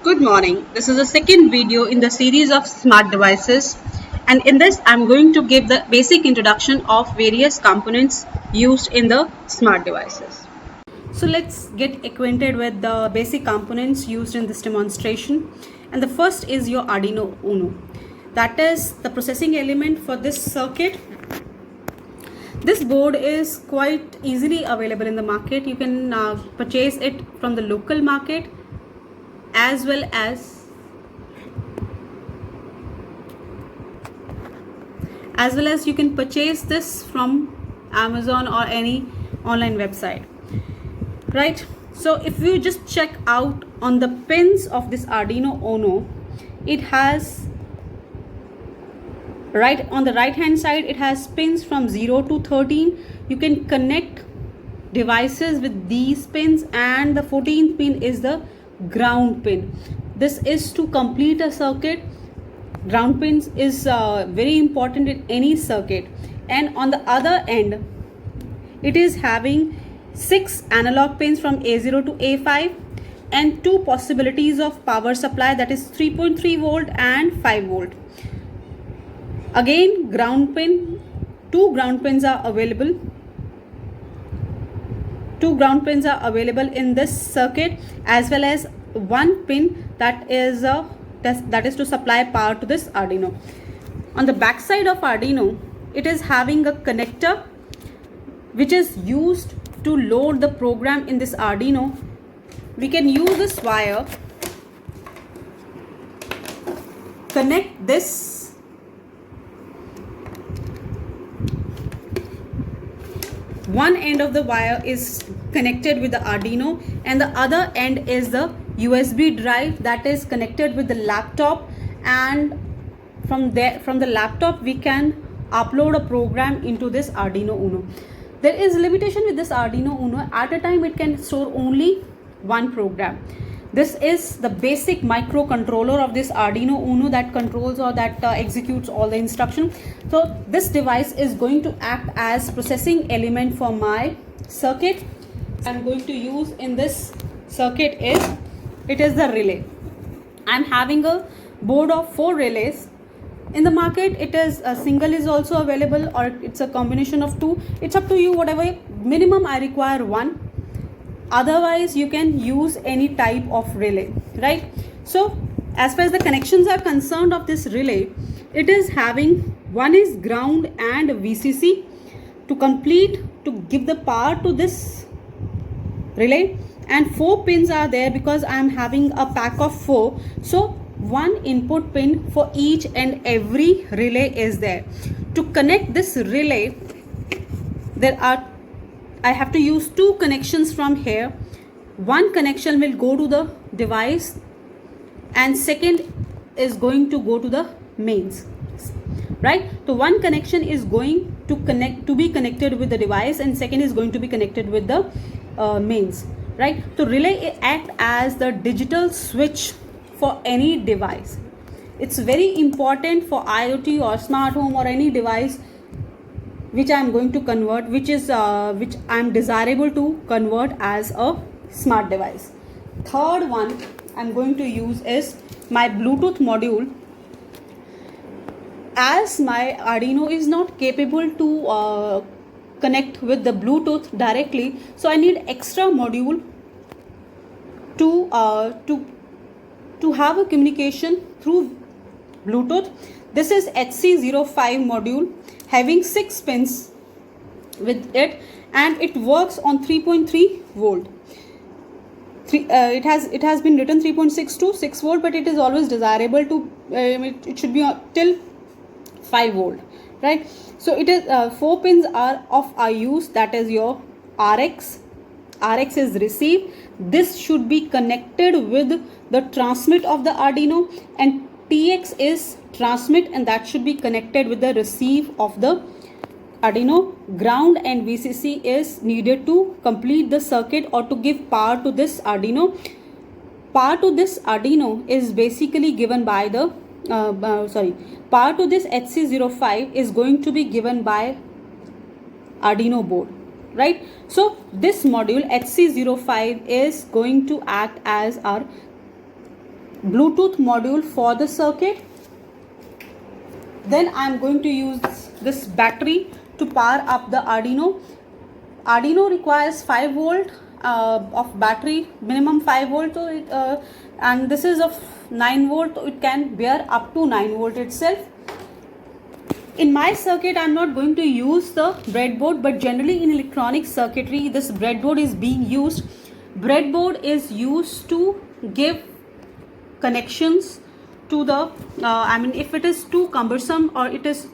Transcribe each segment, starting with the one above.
Good morning. This is the second video in the series of smart devices, and in this I'm going to give the basic introduction of various components used in the smart devices. So let's get acquainted with the basic components used in this demonstration. And the first is your Arduino Uno. That is the processing element for this circuit. This board is quite easily available in the market. You can purchase it from the local market as well as you can purchase this from Amazon or any online website, right? So if you just check out on the pins of this Arduino Uno, it has right on the right hand side, it has pins from 0 to 13. You can connect devices with these pins, and the 14th pin is the ground pin. This is to complete a circuit. Ground pins is very important in any circuit. And on the other end, it is having 6 analog pins from A0 to A5 and 2 possibilities of power supply, that is 3.3 volt and 5 volt. Again, ground pin, 2 ground pins are available. 2 ground pins are available in this circuit, as well as 1 pin that is to supply power to this Arduino. On the back side of Arduino, it is having a connector which is used to load the program in this Arduino. We can use this wire, connect this one end of the wire is connected with the Arduino, and the other end is the USB drive that is connected with the laptop, and from the laptop we can upload a program into this Arduino Uno. There is limitation with this Arduino Uno. At a time it can store only one program. This is the basic microcontroller of this Arduino Uno that controls or that executes all the instructions. So this device is going to act as processing element for my circuit. I'm going to use in this circuit is the relay. I'm having a board of 4 relays. In the market, it is a single is also available, or it's a combination of 2. It's up to you. Whatever minimum I require 1. Otherwise you can use any type of relay, right? So as far as the connections are concerned of this relay, it is having one is ground and VCC to give the power to this relay, and 4 pins are there because I am having a pack of 4. So 1 input pin for each and every relay is there. To connect this relay, I have to use 2 connections from here. One connection will go to the device, and second is going to go to the mains, right? So one connection is going to be connected with the device, and second is going to be connected with the mains, right? So relay act as the digital switch for any device. It's very important for IoT or smart home or any device which I am going to convert, which I am desirable to convert as a smart device. Third one I'm going to use is my Bluetooth module. As my Arduino is not capable to connect with the Bluetooth directly, so I need extra module to have a communication through Bluetooth. This is HC05 module having 6 pins with it, and it works on 3.3 volt. It has been written 3.6 to 6 volt, but it is always desirable to it should be till 5 volt, right? So it is 4 pins are of our use, that is your RX is receive. This should be connected with the transmit of the Arduino, and TX is transmit, and that should be connected with the receive of the Arduino. Ground and VCC is needed to complete the circuit or to give power to this Arduino. Power to this Arduino is basically given by the power to this HC05 is going to be given by Arduino board, right? So this module HC05 is going to act as our Bluetooth module for the circuit. Then I am going to use this battery to power up the Arduino. Arduino requires 5 volt of battery, minimum 5 volt, so and this is of 9 volt, so it can bear up to 9 volt itself. In my circuit, I am not going to use the breadboard, but generally in electronic circuitry, this breadboard is being used. Breadboard is used to give connections to the if it is too cumbersome or it is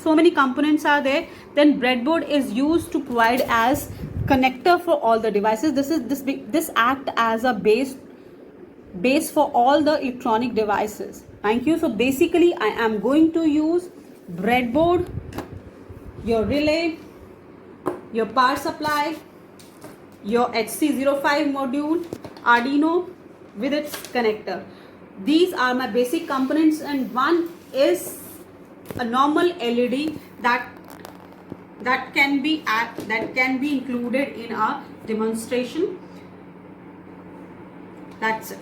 so many components are there, then breadboard is used to provide as connector for all the devices. This act as a base for all the electronic devices. Thank you. So basically I am going to use breadboard, your relay, your power supply, your HC05 module, Arduino with its connector. These are my basic components, and one is a normal LED that can be included in our demonstration. That's it.